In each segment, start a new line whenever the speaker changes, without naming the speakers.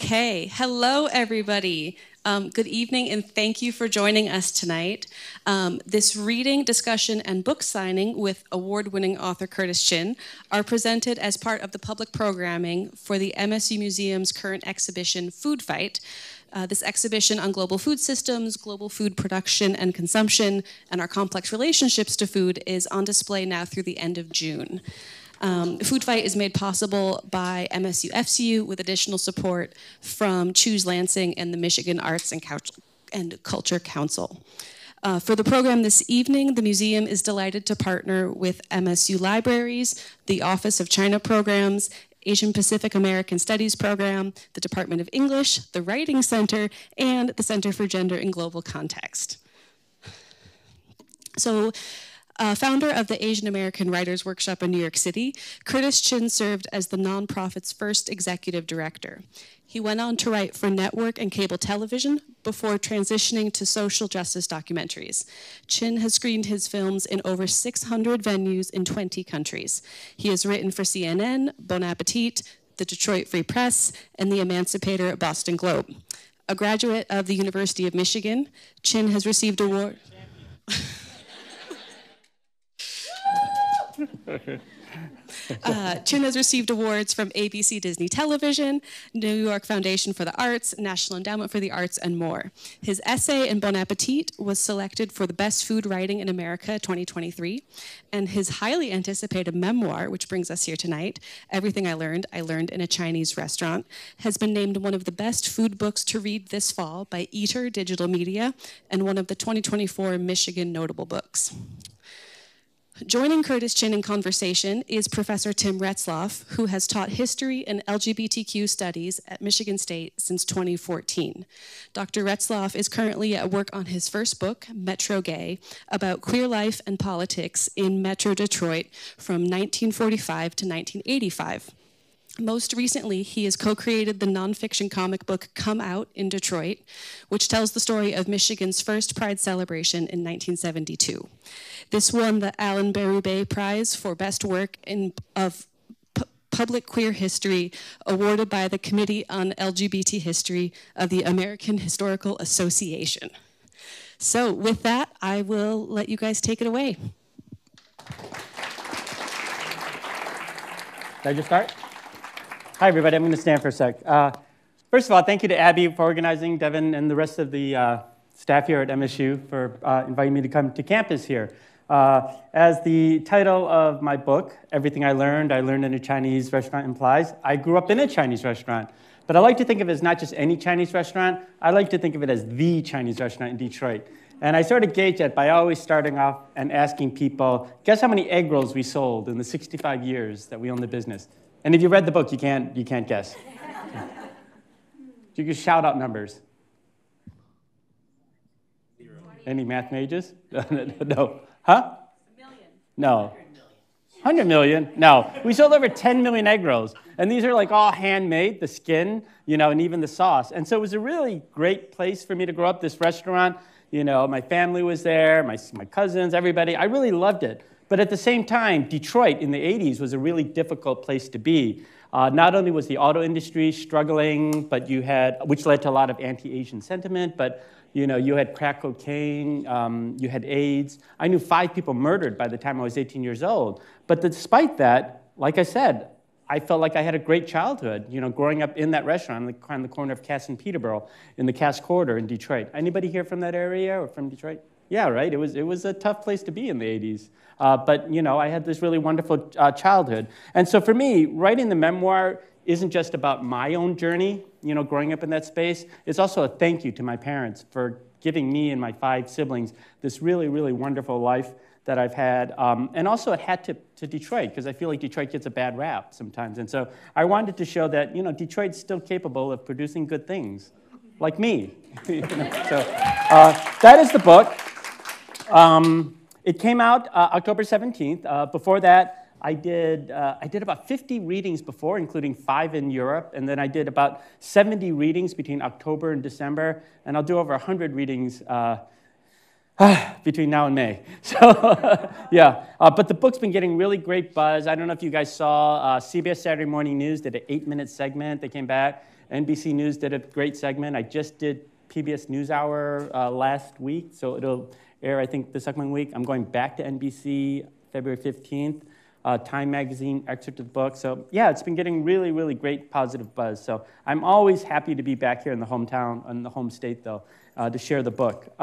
Okay, hello everybody. Good evening and thank you for joining us tonight. This reading, discussion, and book signing with award-winning author Curtis Chin are presented as part of the public programming for the MSU Museum's current exhibition, Food Fight. This exhibition on global food systems, global food production and consumption, and our complex relationships to food is on display now through the end of June. Food Fight is made possible by MSU FCU with additional support from Choose Lansing and the Michigan Arts and Culture Council. For the program this evening, the museum is delighted to partner with MSU Libraries, the Office of China Programs, Asian Pacific American Studies Program, the Department of English, the Writing Center, and the Center for Gender in Global Context. Founder of the Asian American Writers Workshop in New York City, Curtis Chin served as the nonprofit's first executive director. He went on to write for network and cable television before transitioning to social justice documentaries. Chin has screened his films in over 600 venues in 20 countries. He has written for CNN, Bon Appetit, the Detroit Free Press, and the Emancipator Boston Globe. A graduate of the University of Michigan, Chin has received awards. Chung has received awards from ABC Disney Television, New York Foundation for the Arts, National Endowment for the Arts, and more. His essay in Bon Appetit was selected for the Best Food Writing in America 2023, and his highly anticipated memoir, which brings us here tonight, Everything I Learned in a Chinese Restaurant, has been named one of the best food books to read this fall by Eater Digital Media and one of the 2024 Michigan Notable Books. Joining Curtis Chin in conversation is Professor Tim Retzloff, who has taught history and LGBTQ studies at Michigan State since 2014. Dr. Retzloff is currently at work on his first book, Metro Gay, about queer life and politics in Metro Detroit from 1945 to 1985. Most recently, he has co-created the nonfiction comic book Come Out in Detroit, which tells the story of Michigan's first Pride celebration in 1972. This won the Allen Berube Prize for Best Work of Public Queer History, awarded by the Committee on LGBT History of the American Historical Association. So with that, I will let you guys take it away.
Did I just start? Hi, everybody. I'm going to stand for a sec. First of all, thank you to Abby for organizing, Devin, and the rest of the staff here at MSU for inviting me to come to campus here. As the title of my book, Everything I Learned in a Chinese Restaurant implies, I grew up in a Chinese restaurant. But I like to think of it as not just any Chinese restaurant. I like to think of it as the Chinese restaurant in Detroit. And I sort of gauge that by always starting off and asking people, guess how many egg rolls we sold in the 65 years that we owned the business? And if you read the book, you can't guess. You can shout out numbers. 0. Any math majors? No. Huh? A million. No. 100 million? No. We sold over 10 million egg rolls. And these are like all handmade, the skin, and even the sauce. And so it was a really great place for me to grow up, this restaurant. My family was there, my cousins, everybody. I really loved it. But at the same time, Detroit in the 80s was a really difficult place to be. Not only was the auto industry struggling, but which led to a lot of anti-Asian sentiment, but you had crack cocaine, you had AIDS. I knew 5 people murdered by the time I was 18 years old. But despite that, like I said, I felt like I had a great childhood, growing up in that restaurant on the corner of Cass and Peterborough in the Cass Corridor in Detroit. Anybody here from that area or from Detroit? Yeah, right. It was a tough place to be in the 80s. But I had this really wonderful childhood. And so for me, writing the memoir isn't just about my own journey, growing up in that space. It's also a thank you to my parents for giving me and my 5 siblings this really, really wonderful life that I've had. And also a hat tip to Detroit, because I feel like Detroit gets a bad rap sometimes. And so I wanted to show that, Detroit's still capable of producing good things, like me. So that is the book. It came out October 17th. Before that, I did about 50 readings before, including 5 in Europe, and then I did about 70 readings between October and December, and I'll do over 100 readings between now and May. So, yeah. But the book's been getting really great buzz. I don't know if you guys saw CBS Saturday Morning News did an 8-minute segment. They came back, NBC News did a great segment. I just did PBS NewsHour last week, so it'll air, I think, this upcoming week. I'm going back to NBC February 15th. Time Magazine excerpt of the book. So yeah, it's been getting really, really great positive buzz. So I'm always happy to be back here in the hometown, in the home state though, to share the book.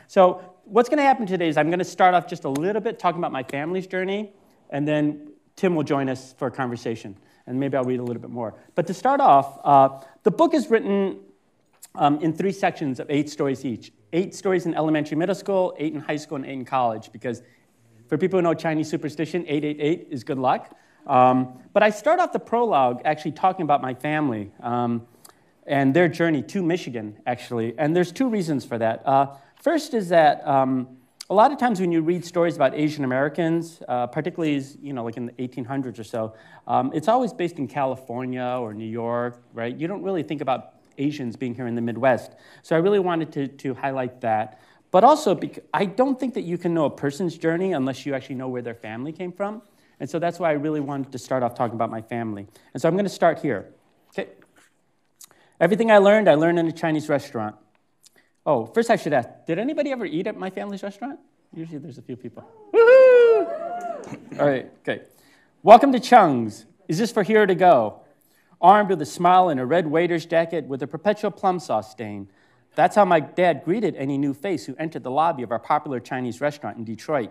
So what's gonna happen today is I'm gonna start off just a little bit talking about my family's journey, and then Tim will join us for a conversation, and maybe I'll read a little bit more. But to start off, the book is written in 3 sections of 8 stories each. 8 stories in elementary, middle school, 8 in high school, and 8 in college, because for people who know Chinese superstition, 888 is good luck. But I start off the prologue actually talking about my family and their journey to Michigan, actually. And there's 2 reasons for that. First is that a lot of times when you read stories about Asian Americans, particularly like in the 1800s or so, it's always based in California or New York, right? You don't really think about Asians being here in the Midwest. So I really wanted to highlight that. But also, I don't think that you can know a person's journey unless you actually know where their family came from. And so that's why I really wanted to start off talking about my family. And so I'm going to start here. Okay. Everything I learned in a Chinese restaurant. Oh, first I should ask, did anybody ever eat at my family's restaurant? Usually there's a few people. Woohoo! All right, okay. Welcome to Chung's. Is this for here to go? Armed with a smile and a red waiter's jacket with a perpetual plum sauce stain. That's how my dad greeted any new face who entered the lobby of our popular Chinese restaurant in Detroit.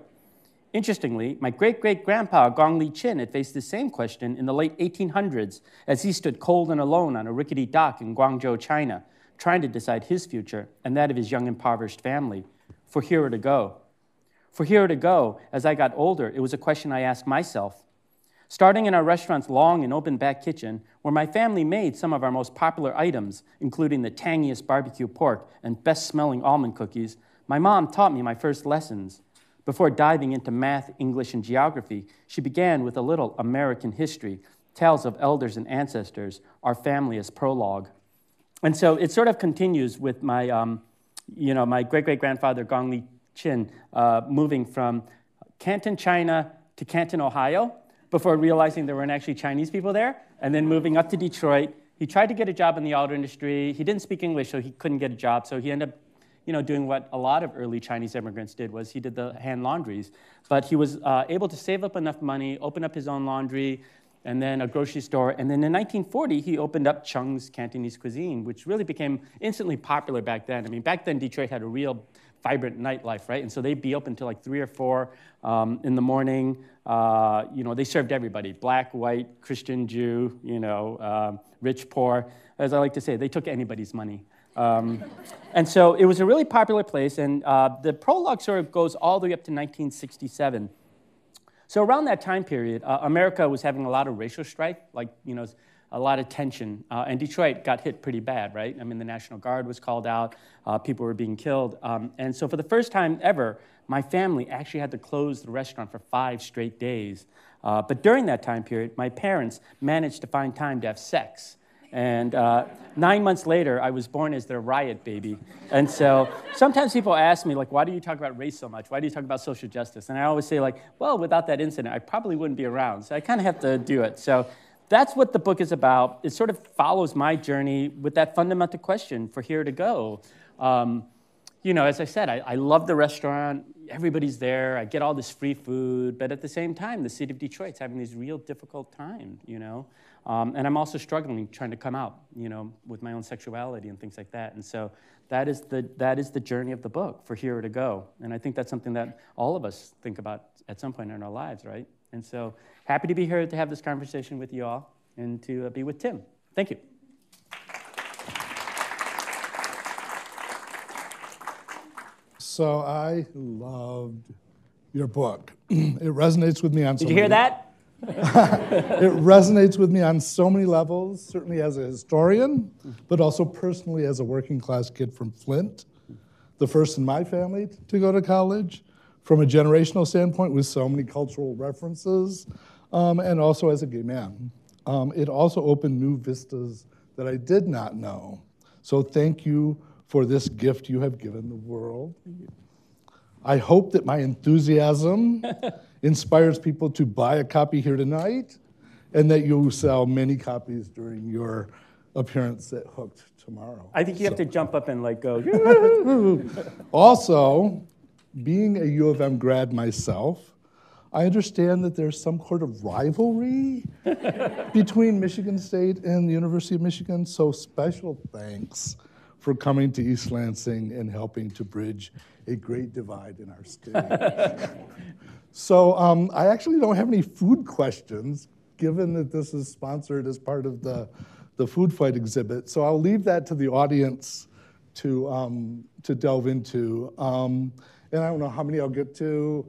Interestingly, my great-great-grandpa Gong Li Chin had faced the same question in the late 1800s as he stood cold and alone on a rickety dock in Guangzhou, China, trying to decide his future and that of his young impoverished family. For here to go. For here to go, as I got older, it was a question I asked myself. Starting in our restaurant's long and open back kitchen, where my family made some of our most popular items, including the tangiest barbecue pork and best-smelling almond cookies, my mom taught me my first lessons. Before diving into math, English, and geography, she began with a little American history, tales of elders and ancestors, our family as prologue. And so it sort of continues with my, my great-great-grandfather, Gong Li Chin, moving from Canton, China to Canton, Ohio, before realizing there weren't actually Chinese people there, and then moving up to Detroit. He tried to get a job in the auto industry. He didn't speak English, so he couldn't get a job. So he ended up, doing what a lot of early Chinese immigrants did, was he did the hand laundries. But he was able to save up enough money, open up his own laundry, and then a grocery store. And then in 1940, he opened up Chung's Cantonese Cuisine, which really became instantly popular back then. I mean, back then, Detroit had a real vibrant nightlife, right? And so they'd be open till like 3 or 4 in the morning. They served everybody, black, white, Christian, Jew, rich, poor. As I like to say, they took anybody's money. And so it was a really popular place, and the prologue sort of goes all the way up to 1967. So around that time period, America was having a lot of racial strife, a lot of tension, and Detroit got hit pretty bad, right? I mean, the National Guard was called out, people were being killed, and so for the first time ever, my family actually had to close the restaurant for 5 straight days. But during that time period, my parents managed to find time to have sex. And 9 months later, I was born as their riot baby. And so sometimes people ask me, why do you talk about race so much? Why do you talk about social justice? And I always say, well, without that incident, I probably wouldn't be around. So I kind of have to do it. So that's what the book is about. It sort of follows my journey with that fundamental question, for here to go. As I said, I love the restaurant. Everybody's there. I get all this free food. But at the same time, the city of Detroit's having these real difficult times, And I'm also struggling trying to come out, with my own sexuality and things like that. And so that is the journey of the book, for here to go. And I think that's something that all of us think about at some point in our lives, right? And so happy to be here to have this conversation with you all and to be with Tim. Thank you.
So I loved your book. It resonates with me on so
many. Did you hear that?
It resonates with me on so many levels, certainly as a historian, but also personally as a working class kid from Flint, the first in my family to go to college, from a generational standpoint with so many cultural references, and also as a gay man. It also opened new vistas that I did not know. So thank you for this gift you have given the world. I hope that my enthusiasm inspires people to buy a copy here tonight, and that you sell many copies during your appearance at Hooked tomorrow.
I think you have to jump up and like go.
Also, being a U of M grad myself, I understand that there's some sort of rivalry between Michigan State and the University of Michigan, so special thanks for coming to East Lansing and helping to bridge a great divide in our state. So I actually don't have any food questions, given that this is sponsored as part of the food fight exhibit. So I'll leave that to the audience to delve into. And I don't know how many I'll get to.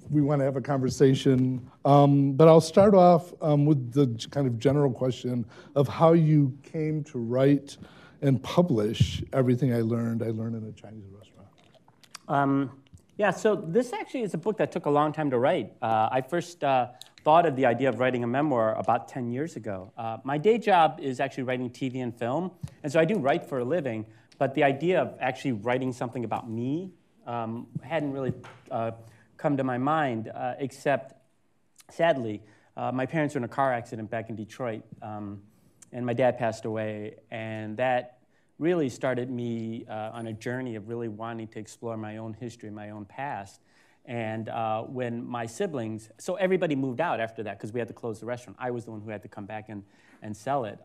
We want to have a conversation. But I'll start off with the kind of general question of how you came to write and publish Everything I Learned in a Chinese Restaurant.
Yeah, so this actually is a book that took a long time to write. I first thought of the idea of writing a memoir about 10 years ago. My day job is actually writing TV and film, and so I do write for a living, but the idea of actually writing something about me hadn't really come to my mind, except, sadly, my parents were in a car accident back in Detroit, and my dad passed away, and that really started me on a journey of really wanting to explore my own history, my own past. And when my siblings, so everybody moved out after that because we had to close the restaurant. I was the one who had to come back and sell it.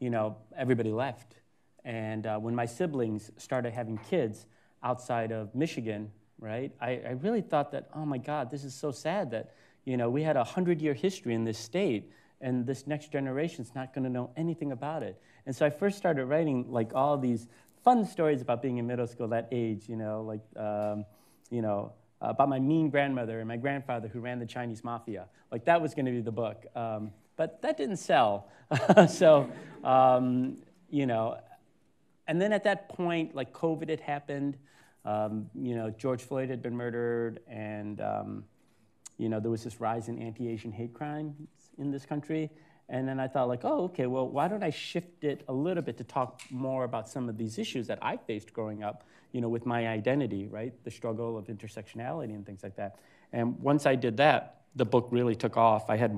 You know, everybody left. And when my siblings started having kids outside of Michigan, right, I really thought that, oh my God, this is so sad that, you know, we had a 100-year history in this state, and this next generation's not going to know anything about it. And so I first started writing like all these fun stories about being in middle school, that age, you know, like, about my mean grandmother and my grandfather who ran the Chinese mafia. Like that was going to be the book, but that didn't sell. So, you know, and then at that point, like COVID had happened. You know, George Floyd had been murdered, and you know, there was this rise in anti-Asian hate crime in this country. And then I thought, like, oh, okay, well, why don't I shift it a little bit to talk more about some of these issues that I faced growing up, you know, with my identity, right? The struggle of intersectionality and things like that. And once I did that, the book really took off. I had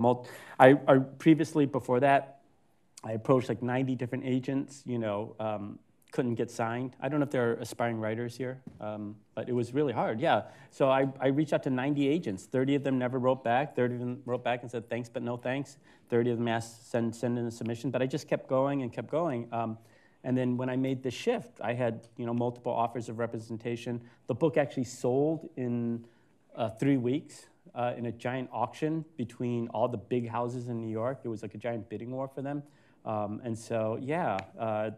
I previously, before that, I approached like 90 different agents, you know, couldn't get signed. I don't know if there are aspiring writers here, but it was really hard, yeah. So I reached out to 90 agents. 30 of them never wrote back. 30 of them wrote back and said, thanks, but no thanks. 30 of them asked, send in a submission, but I just kept going and kept going. And then when I made the shift, I had, you know, multiple offers of representation. The book actually sold in 3 weeks in a giant auction between all the big houses in New York. It was like a giant bidding war for them. And so, yeah,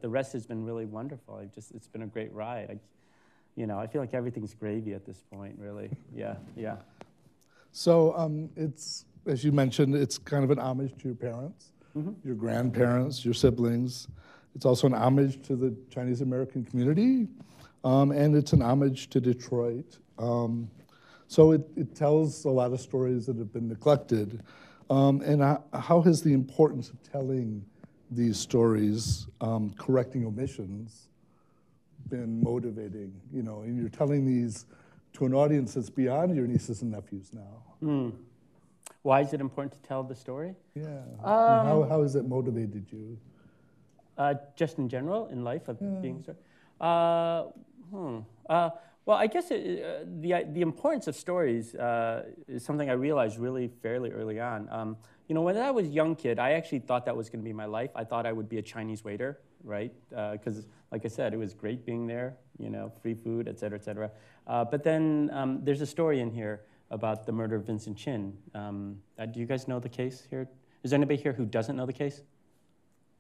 the rest has been really wonderful. It's been a great ride. You know, I feel like everything's gravy at this point, really. Yeah, yeah.
So it's, as you mentioned, it's kind of an homage to your parents, your grandparents, your siblings. It's also an homage to the Chinese American community, and it's an homage to Detroit. So it tells a lot of stories that have been neglected. And how has the importance of telling these stories, correcting omissions, been motivating? You know, and you're telling these to an audience that's beyond your nieces and nephews now.
Why is it important to tell the story?
Yeah. How has it motivated you?
Just in general, in life of being a story? Well, I guess the importance of stories is something I realized really fairly early on. You know, when I was a young kid, I actually thought that was going to be my life. I thought I would be a Chinese waiter, right? Because, like I said, it was great being there, you know, free food, et cetera, et cetera. But then there's a story in here about the murder of Vincent Chin. Do you guys know the case here? Is there anybody here who doesn't know the case?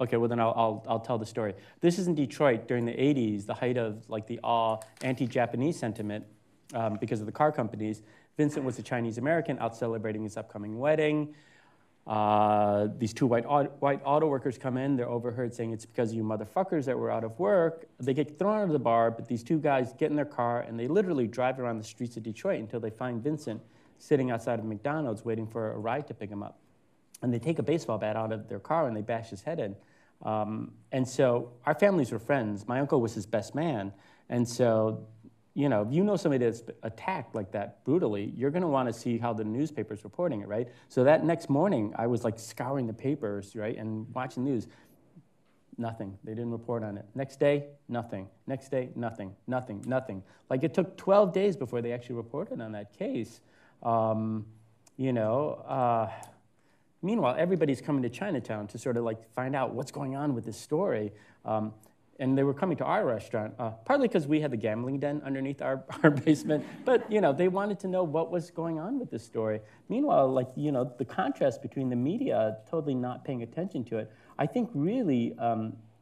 Okay, well then I'll tell the story. This is in Detroit during the 80s, the height of like the anti-Japanese sentiment because of the car companies. Vincent was a Chinese American out celebrating his upcoming wedding. These two white auto workers come in. They're overheard saying, it's because of you motherfuckers that were out of work. They get thrown out of the bar, but these two guys get in their car and they literally drive around the streets of Detroit until they find Vincent sitting outside of McDonald's waiting for a ride to pick him up. And they take a baseball bat out of their car and they bash his head in. And so our families were friends. My uncle was his best man. And so, you know, if you know somebody that's attacked like that brutally, you're going to want to see how the newspaper's reporting it, right? So that next morning, I was like scouring the papers, right, and watching the news. nothing. They didn't report on it. Next day, nothing. Next day, nothing, nothing, nothing. Like it took 12 days before they actually reported on that case. Meanwhile, everybody's coming to Chinatown to sort of like find out what's going on with this story. And they were coming to our restaurant, partly because we had the gambling den underneath our basement, but they wanted to know what was going on with this story. Meanwhile, the contrast between the media totally not paying attention to it, I think really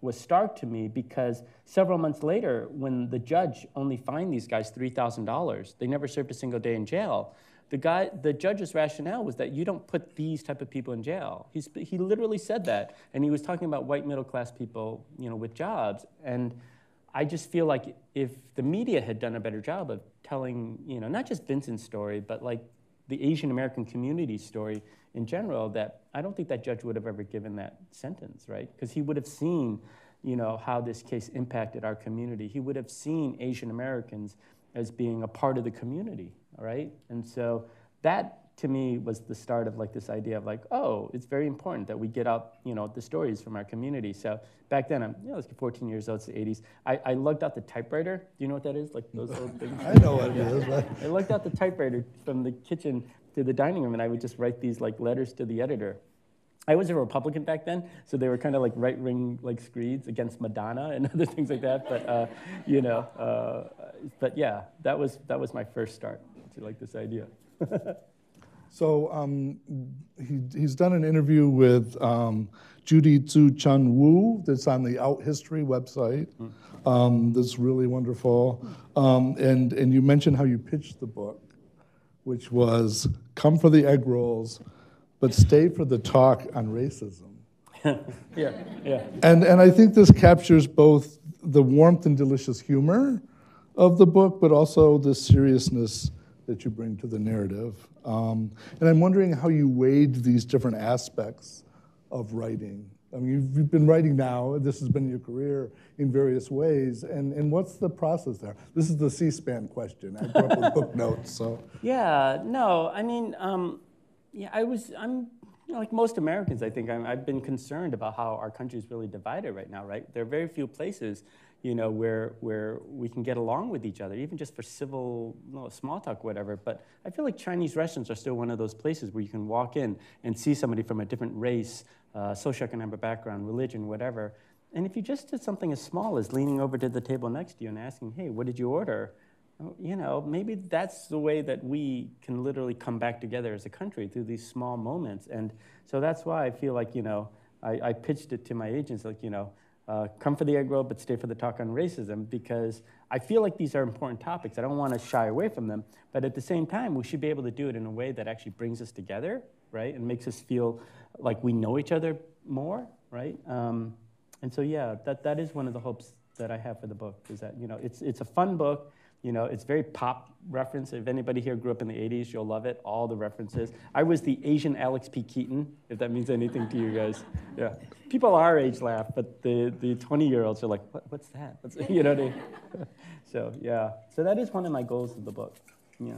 was stark to me, because several months later, when the judge only fined these guys $3,000, they never served a single day in jail. The judge's rationale was that you don't put these type of people in jail. He literally said that, and he was talking about white middle-class people, with jobs. And I just feel like if the media had done a better job of telling, not just Vincent's story, but like the Asian American community story in general, that I don't think that judge would have ever given that sentence, right? Because he would have seen, how this case impacted our community. He would have seen Asian Americans as being a part of the community, all right? And so that, to me, was the start of like this idea of like, oh, it's very important that we get out, the stories from our community. So back then, I'm 14 years old, it's the 80s. I lugged out the typewriter. Do you know what that is? Like those old things?
I know what it is. Right?
I lugged out the typewriter from the kitchen to the dining room, and I would just write these like letters to the editor. I was a Republican back then, so they were kind of like right-wing like screeds against Madonna and other things like that. But but yeah, that was my first start to like this idea.
So he's done an interview with Judy Tzu Chun Wu that's on the Out History website. That's really wonderful. And you mentioned how you pitched the book, which was come for the egg rolls, but stay for the talk on racism.
Yeah.
And I think this captures both the warmth and delicious humor of the book, but also the seriousness that you bring to the narrative. And I'm wondering how you weighed these different aspects of writing. I mean, you've been writing now, this has been your career in various ways, and what's the process there? This is the C-SPAN question. I grew up with book notes, so.
Yeah, no, I mean, I'm like most Americans, I think, I've been concerned about how our country is really divided right now, right? There are very few places, where we can get along with each other, even just for civil, small talk, whatever. But I feel like Chinese restaurants are still one of those places where you can walk in and see somebody from a different race, socioeconomic background, religion, whatever. And if you just did something as small as leaning over to the table next to you and asking, hey, what did you order? Maybe that's the way that we can literally come back together as a country through these small moments. And so that's why I feel like, I pitched it to my agents, like, come for the egg roll, but stay for the talk on racism, because I feel like these are important topics. I don't want to shy away from them, but at the same time, we should be able to do it in a way that actually brings us together, right, and makes us feel like we know each other more, right? And so, yeah, that is one of the hopes that I have for the book, is that, it's a fun book. It's very pop reference. If anybody here grew up in the 80s, you'll love it, all the references. I was the Asian Alex P. Keaton, if that means anything to you guys. Yeah. People our age laugh, but the 20-year-olds are like, what's that? You know what I mean? So, yeah. So that is one of my goals of the book. Yeah.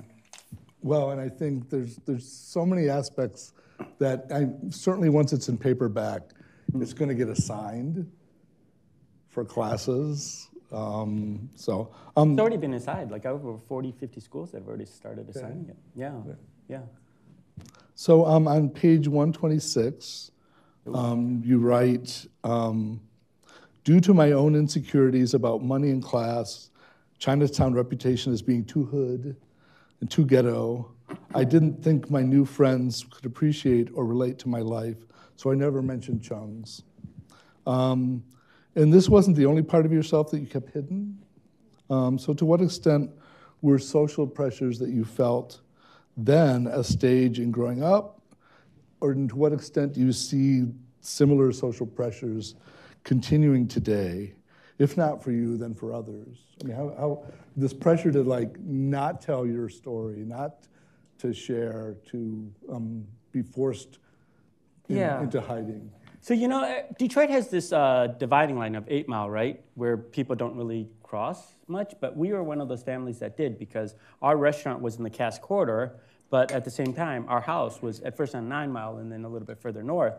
Well, and I think there's so many aspects that certainly once it's in paperback, it's going to get assigned for classes.
It's already been assigned, like over 40, 50 schools that have already started assigning it. Yeah.
So on page 126, you write, due to my own insecurities about money and class, Chinatown reputation as being too hood and too ghetto, I didn't think my new friends could appreciate or relate to my life, so I never mentioned Chung's. And this wasn't the only part of yourself that you kept hidden. So to what extent were social pressures that you felt then a stage in growing up, or to what extent do you see similar social pressures continuing today, if not for you, then for others? I mean, how this pressure to like not tell your story, not to share, to be forced into hiding.
So, Detroit has this dividing line of 8 Mile, right, where people don't really cross much, but we were one of those families that did, because our restaurant was in the Cass Corridor, but at the same time, our house was at first on 9 Mile and then a little bit further north.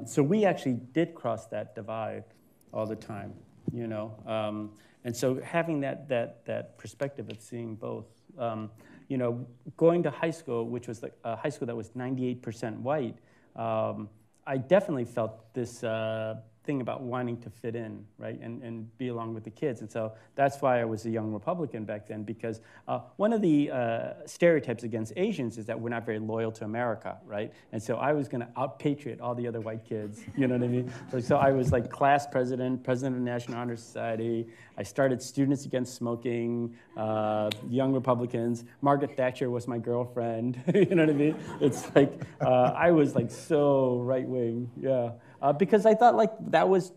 So we actually did cross that divide. all the time, you know. And so having that perspective of seeing both, you know, going to high school, which was a high school that was 98% white, I definitely felt this thing about wanting to fit in, right, and be along with the kids. And so that's why I was a young Republican back then, because one of the stereotypes against Asians is that we're not very loyal to America, right? And so I was going to out-patriot all the other white kids, you know what I mean? So I was like class president, president of the National Honor Society. I started Students Against Smoking, Young Republicans. Margaret Thatcher was my girlfriend, you know what I mean? It's like, I was like so right-wing, yeah. Because I thought like that was,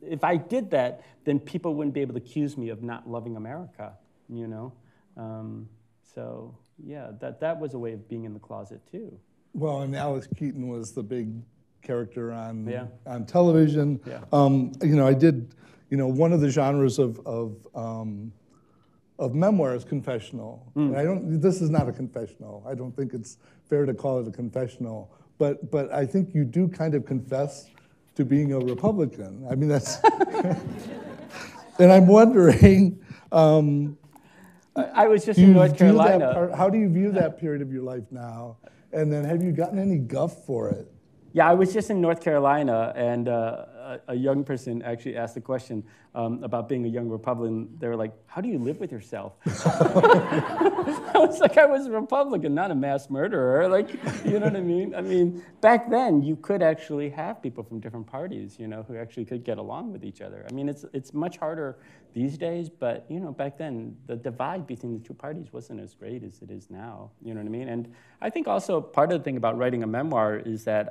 if I did that, then people wouldn't be able to accuse me of not loving America, you know? So yeah, that was a way of being in the closet too.
Well, and Alex Keaton was the big character on television.
Yeah.
You know, I did, you know, one of the genres of memoir is confessional. And this is not a confessional. I don't think it's fair to call it a confessional, but I think you do kind of confess to being a Republican. I mean, that's, and I'm wondering.
I was just in North Carolina.
How do you view that period of your life now? And then have you gotten any guff for it?
Yeah, I was just in North Carolina, and a young person actually asked the question about being a young Republican. They were like, how do you live with yourself? I was like, I was a Republican, not a mass murderer. Like, you know what I mean? I mean, back then, you could actually have people from different parties, you know, who actually could get along with each other. I mean, it's much harder these days, but, you know, back then, the divide between the two parties wasn't as great as it is now, you know what I mean? And I think also part of the thing about writing a memoir is that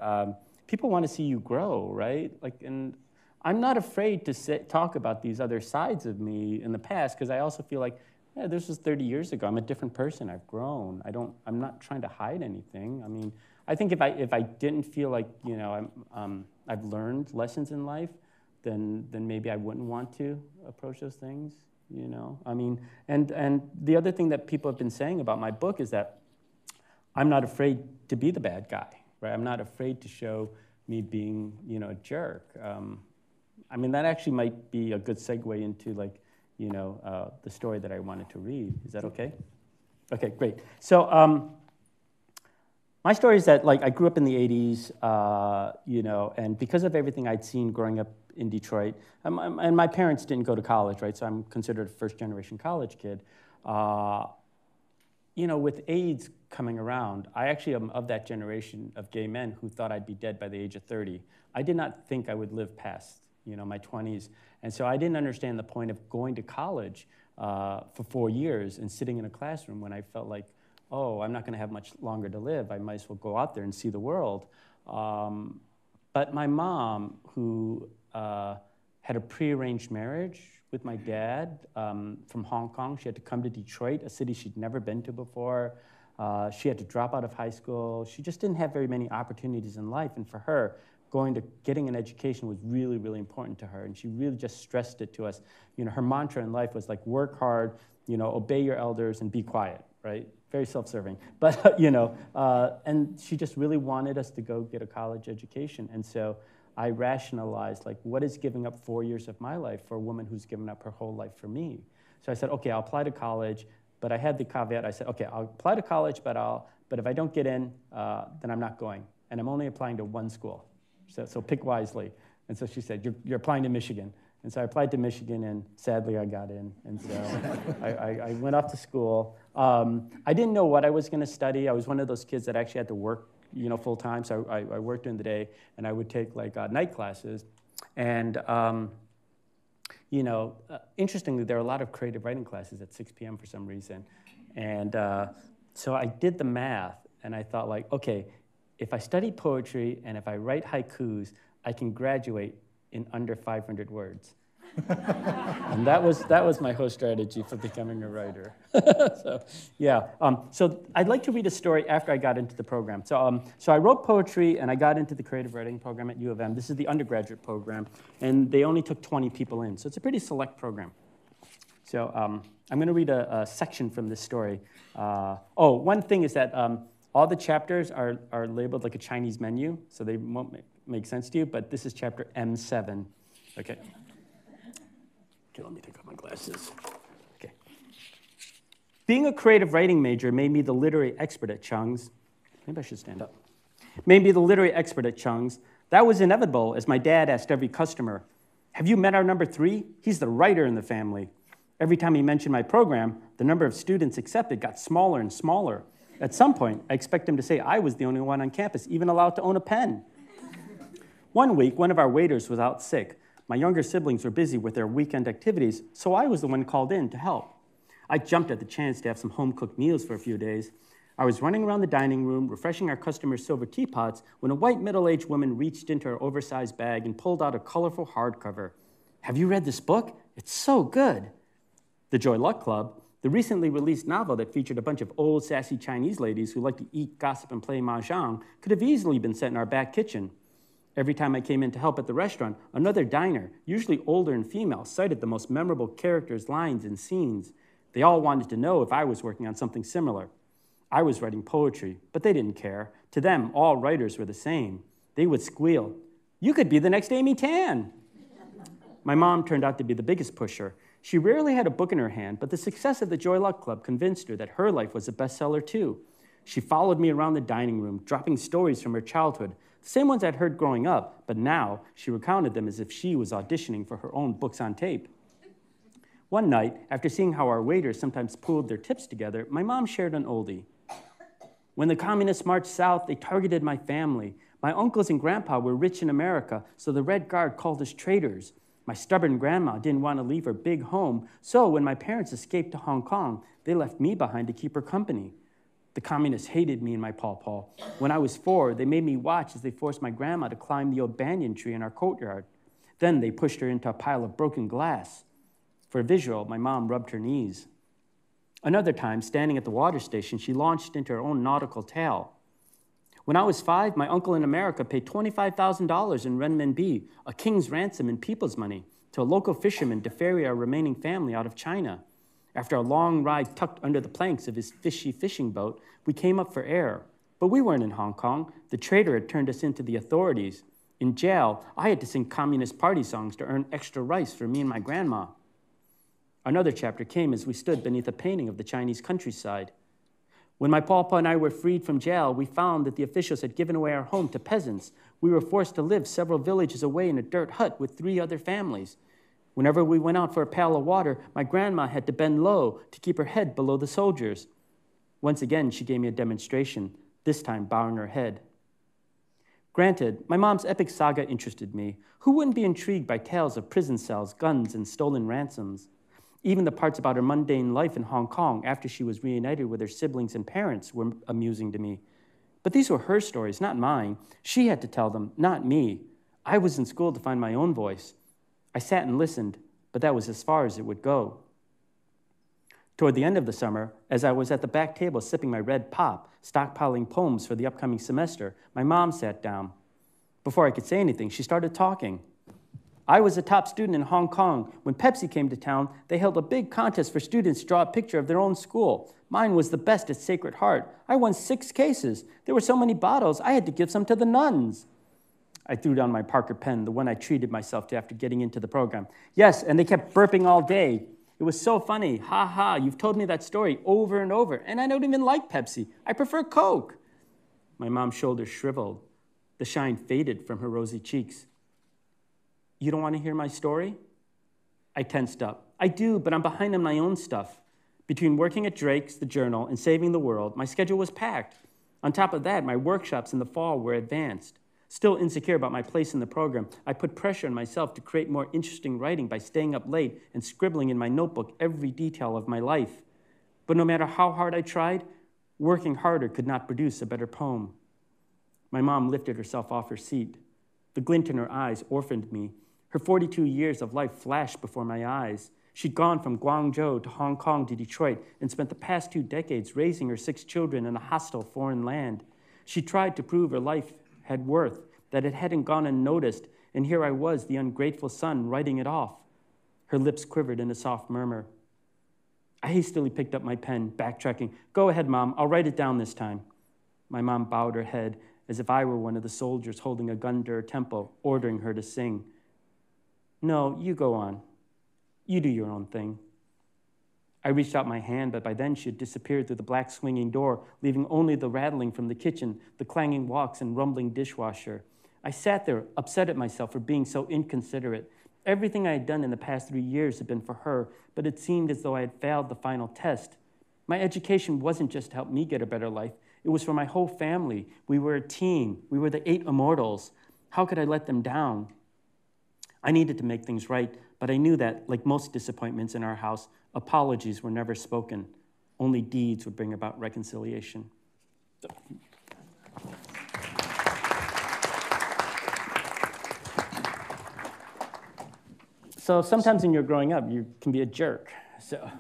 people want to see you grow, right? Like, and I'm not afraid to talk about these other sides of me in the past, because I also feel like, yeah, this was 30 years ago. I'm a different person. I've grown. I'm not trying to hide anything. I mean, I think if I didn't feel like, you know, I've learned lessons in life, then maybe I wouldn't want to approach those things, you know? I mean, and the other thing that people have been saying about my book is that I'm not afraid to be the bad guy, right? I'm not afraid to show me being, you know, a jerk. I mean, that actually might be a good segue into, like, you know, the story that I wanted to read. Is that okay? Okay, great. So my story is that, like, I grew up in the 80s, you know, and because of everything I'd seen growing up in Detroit, and my parents didn't go to college, right? So I'm considered a first-generation college kid. You know, with AIDS coming around, I actually am of that generation of gay men who thought I'd be dead by the age of 30. I did not think I would live past, you know, my 20s. And so I didn't understand the point of going to college for 4 years and sitting in a classroom when I felt like, oh, I'm not going to have much longer to live. I might as well go out there and see the world. But my mom, who had a prearranged marriage with my dad from Hong Kong. She had to come to Detroit, a city she'd never been to before. She had to drop out of high school. She just didn't have very many opportunities in life. And for her, getting an education was really, really important to her. And she really just stressed it to us. You know, her mantra in life was like, work hard, you know, obey your elders and be quiet, right? Very self-serving. But, you know, and she just really wanted us to go get a college education. And so I rationalized, like, what is giving up 4 years of my life for a woman who's given up her whole life for me? So I said, okay, I'll apply to college, but I had the caveat. I said, okay, I'll apply to college, but if I don't get in, then I'm not going. And I'm only applying to one school. So pick wisely. And so she said, you're applying to Michigan. And so I applied to Michigan, and sadly I got in. And so I went off to school. I didn't know what I was going to study. I was one of those kids that actually had to work, you know, full time. So I worked during the day, and I would take like night classes. And you know, interestingly, there are a lot of creative writing classes at 6 p.m. for some reason. And so I did the math, and I thought, like, okay, if I study poetry and if I write haikus, I can graduate in under 500 words. And that was my whole strategy for becoming a writer. So yeah. So I'd like to read a story after I got into the program. So I wrote poetry, and I got into the creative writing program at U of M. This is the undergraduate program, and they only took 20 people in. So it's a pretty select program. So I'm going to read a section from this story. One thing is that all the chapters are labeled like a Chinese menu, so they won't make sense to you, but this is chapter M7. Okay. Okay, let me take off my glasses. Okay. Being a creative writing major made me the literary expert at Chung's. Maybe I should stand up. Made me the literary expert at Chung's. That was inevitable, as my dad asked every customer, "Have you met our number 3? He's the writer in the family." Every time he mentioned my program, the number of students accepted got smaller and smaller. At some point, I expect him to say I was the only one on campus even allowed to own a pen. One week, one of our waiters was out sick. My younger siblings were busy with their weekend activities, so I was the one called in to help. I jumped at the chance to have some home-cooked meals for a few days. I was running around the dining room, refreshing our customers' silver teapots, when a white middle-aged woman reached into her oversized bag and pulled out a colorful hardcover. "Have you read this book? It's so good." The Joy Luck Club, the recently released novel that featured a bunch of old, sassy Chinese ladies who like to eat, gossip, and play mahjong, could have easily been set in our back kitchen. Every time I came in to help at the restaurant, another diner, usually older and female, cited the most memorable characters, lines, and scenes. They all wanted to know if I was working on something similar. I was writing poetry, but they didn't care. To them, all writers were the same. They would squeal, "You could be the next Amy Tan." My mom turned out to be the biggest pusher. She rarely had a book in her hand, but the success of the Joy Luck Club convinced her that her life was a bestseller too. She followed me around the dining room, dropping stories from her childhood, the same ones I'd heard growing up, but now she recounted them as if she was auditioning for her own books on tape. One night, after seeing how our waiters sometimes pooled their tips together, my mom shared an oldie. "When the communists marched south, they targeted my family. My uncles and grandpa were rich in America, so the Red Guard called us traitors. My stubborn grandma didn't want to leave her big home, so when my parents escaped to Hong Kong, they left me behind to keep her company. The communists hated me and my pawpaw. When I was 4, they made me watch as they forced my grandma to climb the old banyan tree in our courtyard. Then they pushed her into a pile of broken glass." For a visual, my mom rubbed her knees. Another time, standing at the water station, she launched into her own nautical tale. "When I was 5, my uncle in America paid $25,000 in renminbi, a king's ransom in people's money, to a local fisherman to ferry our remaining family out of China. After a long ride tucked under the planks of his fishy fishing boat, we came up for air. But we weren't in Hong Kong. The traitor had turned us into the authorities. In jail, I had to sing Communist Party songs to earn extra rice for me and my grandma." Another chapter came as we stood beneath a painting of the Chinese countryside. "When my pawpaw and I were freed from jail, we found that the officials had given away our home to peasants. We were forced to live several villages away in a dirt hut with 3 other families. Whenever we went out for a pail of water, my grandma had to bend low to keep her head below the soldiers. Once again, she gave me a demonstration, this time bowing her head. Granted, my mom's epic saga interested me. Who wouldn't be intrigued by tales of prison cells, guns, and stolen ransoms? Even the parts about her mundane life in Hong Kong after she was reunited with her siblings and parents were amusing to me. But these were her stories, not mine. She had to tell them, not me. I was in school to find my own voice. I sat and listened, but that was as far as it would go. Toward the end of the summer, as I was at the back table sipping my red pop, stockpiling poems for the upcoming semester, my mom sat down. Before I could say anything, she started talking. I was a top student in Hong Kong. When Pepsi came to town, they held a big contest for students to draw a picture of their own school. Mine was the best at Sacred Heart. I won 6 cases. There were so many bottles, I had to give some to the nuns. I threw down my Parker pen, the one I treated myself to after getting into the program. Yes, and they kept burping all day. It was so funny. Ha ha, you've told me that story over and over, and I don't even like Pepsi. I prefer Coke. My mom's shoulders shriveled. The shine faded from her rosy cheeks. You don't want to hear my story? I tensed up. I do, but I'm behind on my own stuff. Between working at Drake's, the Journal, and Saving the World, my schedule was packed. On top of that, my workshops in the fall were advanced. Still insecure about my place in the program, I put pressure on myself to create more interesting writing by staying up late and scribbling in my notebook every detail of my life. But no matter how hard I tried, working harder could not produce a better poem. My mom lifted herself off her seat. The glint in her eyes orphaned me. Her 42 years of life flashed before my eyes. She'd gone from Guangzhou to Hong Kong to Detroit and spent the past 2 decades raising her 6 children in a hostile foreign land. She tried to prove her life had worth, that it hadn't gone unnoticed, and here I was, the ungrateful son, writing it off. Her lips quivered in a soft murmur. I hastily picked up my pen, backtracking. Go ahead, Mom, I'll write it down this time. My mom bowed her head as if I were one of the soldiers holding a gun to her temple, ordering her to sing. No, you go on. you do your own thing. I reached out my hand, but by then she had disappeared through the black swinging door, leaving only the rattling from the kitchen, the clanging walks and rumbling dishwasher. I sat there, upset at myself for being so inconsiderate. Everything I had done in the past 3 years had been for her, but it seemed as though I had failed the final test. My education wasn't just to help me get a better life. It was for my whole family. We were a team. We were the 8 immortals. How could I let them down? I needed to make things right, but I knew that, like most disappointments in our house, apologies were never spoken. Only deeds would bring about reconciliation. So sometimes when you're growing up, you can be a jerk. So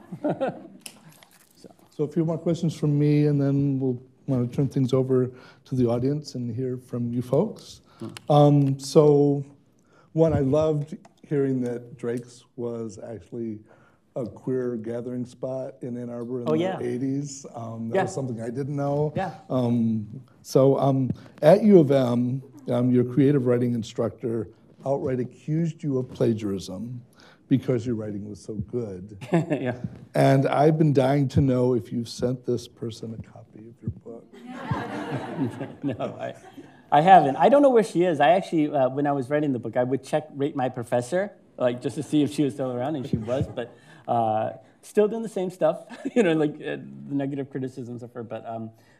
a few more questions from me, and then we'll want to turn things over to the audience and hear from you folks. So one, I loved hearing that Drake's was actually a queer gathering spot in Ann Arbor in the 80s. That was something I didn't know.
Yeah.
At U of M, your creative writing instructor outright accused you of plagiarism because your writing was so good.
Yeah.
And I've been dying to know if you've sent this person a copy of your book.
No, I haven't. I don't know where she is. I actually, when I was writing the book, I would rate my professor, like just to see if she was still around, and she was, but still doing the same stuff, the negative criticisms of her. But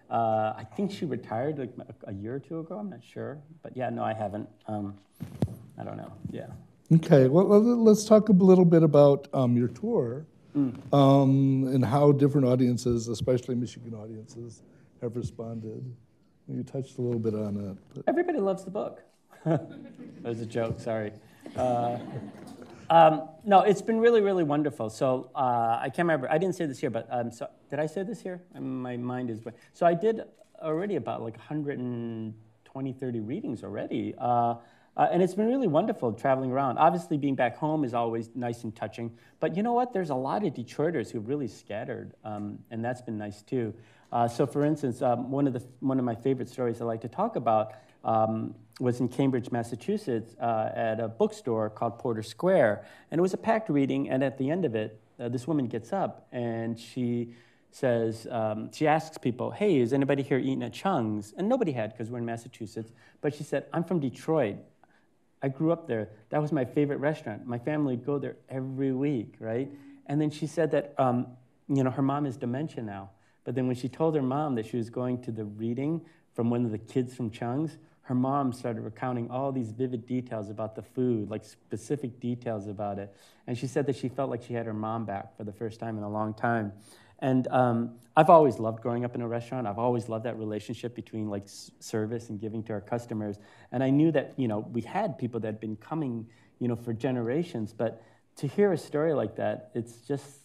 I think she retired like a year or two ago. I'm not sure. But yeah, no, I haven't. I don't know. Yeah.
Okay, well, let's talk a little bit about your tour and how different audiences, especially Michigan audiences, have responded. You touched a little bit on it. But.
Everybody loves the book. That was a joke, sorry. No, it's been really, really wonderful. So I can't remember. I didn't say this here, but so, did I say this here? My mind is... So I did already about like 120, 30 readings already. And it's been really wonderful traveling around. Obviously, being back home is always nice and touching. But you know what? There's a lot of Detroiters who've really scattered, and that's been nice too. So, for instance, one of my favorite stories I like to talk about was in Cambridge, Massachusetts, at a bookstore called Porter Square, and it was a packed reading. And at the end of it, this woman gets up and she says, she asks people, "Hey, is anybody here eating at Chung's?" And nobody had, because we're in Massachusetts. But she said, "I'm from Detroit. I grew up there. That was my favorite restaurant. My family would go there every week," right? And then she said that, her mom has dementia now. But then when she told her mom that she was going to the reading from one of the kids from Chung's, her mom started recounting all these vivid details about the food, like specific details about it. And she said that she felt like she had her mom back for the first time in a long time. And I've always loved growing up in a restaurant. I've always loved that relationship between like service and giving to our customers. And I knew that, we had people that had been coming, for generations. But to hear a story like that, it's just,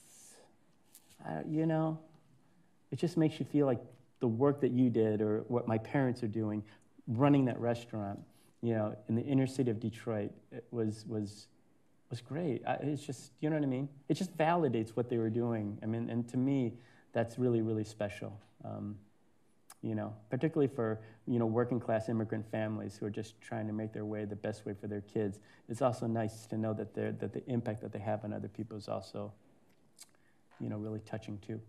it just makes you feel like the work that you did or what my parents are doing, running that restaurant, in the inner city of Detroit, it was great. It's just, you know what I mean? It just validates what they were doing. I mean, and to me, that's really, really special. Particularly for, working class immigrant families who are just trying to make their way the best way for their kids. It's also nice to know that the impact that they have on other people is also, really touching too.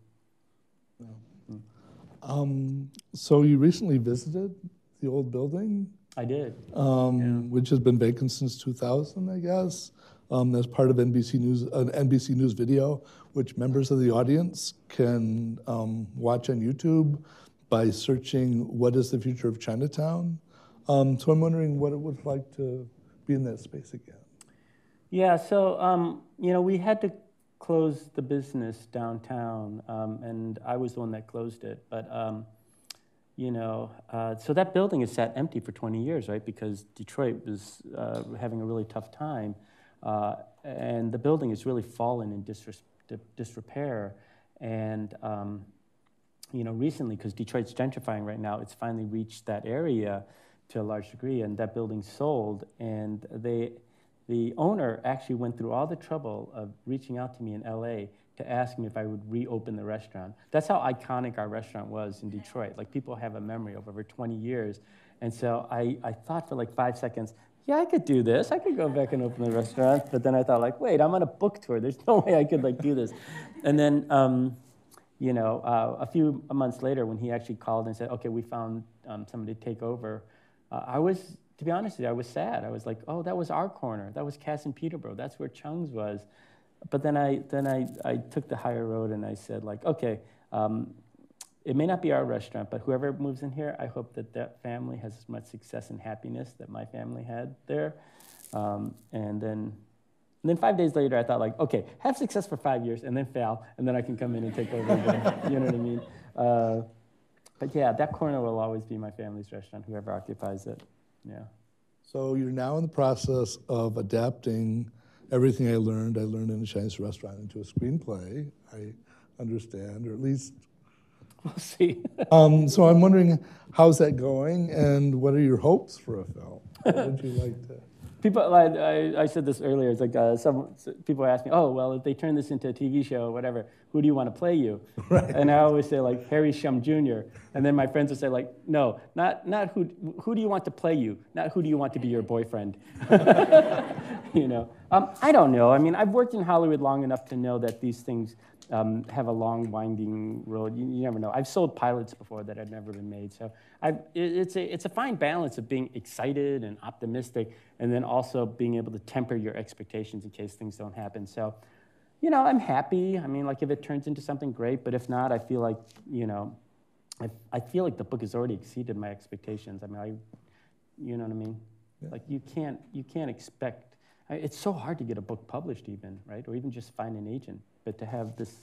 Yeah. So you recently visited the old building?
I did.
Which has been vacant since 2000, I guess. That's part of NBC News, an NBC News video, which members of the audience can watch on YouTube by searching "What is the Future of Chinatown?" So I'm wondering what it was like to be in that space again. Yeah,
so we had to close the business downtown, and I was the one that closed it. But so that building has sat empty for 20 years, right? Because Detroit was having a really tough time. And the building has really fallen in disrepair. And, recently, because Detroit's gentrifying right now, it's finally reached that area to a large degree, and that building sold. And the owner actually went through all the trouble of reaching out to me in LA to ask me if I would reopen the restaurant. That's how iconic our restaurant was in Detroit. Like, people have a memory of over 20 years. And so I thought for like 5 seconds, yeah, I could do this. I could go back and open the restaurant. But then I thought, like, wait, I'm on a book tour. There's no way I could, like, do this. And then, you know, a few months later, when he actually called and said, okay, we found somebody to take over, I was, to be honest with you, I was sad. I was like, oh, that was our corner. That was Cass and Peterborough. That's where Chung's was. But then I took the higher road and I said, like, okay, it may not be our restaurant, but whoever moves in here, I hope that that family has as much success and happiness that my family had there. And then 5 days later, I thought, like, okay, have success for 5 years and then fail, and then I can come in and take over again. You know what I mean? But yeah, that corner will always be my family's restaurant, whoever occupies it. Yeah.
So you're now in the process of adapting everything I learned in a Chinese restaurant into a screenplay, I understand, or at least.
We'll see.
So I'm wondering, how's that going, and what are your hopes for a film? What would you like to?
People, I said this earlier. It's like some people ask me, "Oh, well, if they turn this into a TV show or whatever, who do you want to play you?"
Right.
And I always say like Harry Shum Jr. And then my friends would say like, "No, not who do you want to play you? Not who do you want to be your boyfriend?" You know, I don't know. I mean, I've worked in Hollywood long enough to know that these things have a long, winding road. You never know. I've sold pilots before that had never been made. So it's a fine balance of being excited and optimistic, and then also being able to temper your expectations in case things don't happen. So, you know, I'm happy. I mean, like if it turns into something great, but if not, I feel like, you know, I feel like the book has already exceeded my expectations. I mean, you know what I mean? Yeah. Like you can't expect. It's so hard to get a book published even, right? Or even just find an agent. But to have this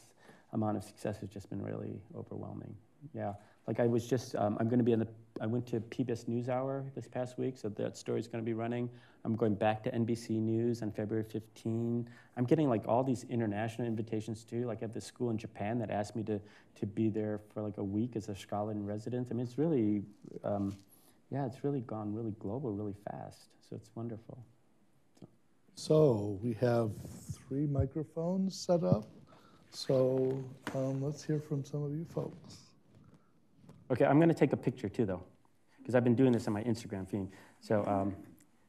amount of success has just been really overwhelming. Yeah, like I was just, I'm going to be I went to PBS NewsHour this past week, so that story's going to be running. I'm going back to NBC News on February 15. I'm getting like all these international invitations too. Like I have this school in Japan that asked me to be there for like a week as a scholar in residence. I mean, it's really, yeah, it's really gone really global, really fast. So it's wonderful.
So we have 3 microphones set up. So let's hear from some of you folks.
Okay, I'm going to take a picture too, though, because I've been doing this on my Instagram feed. So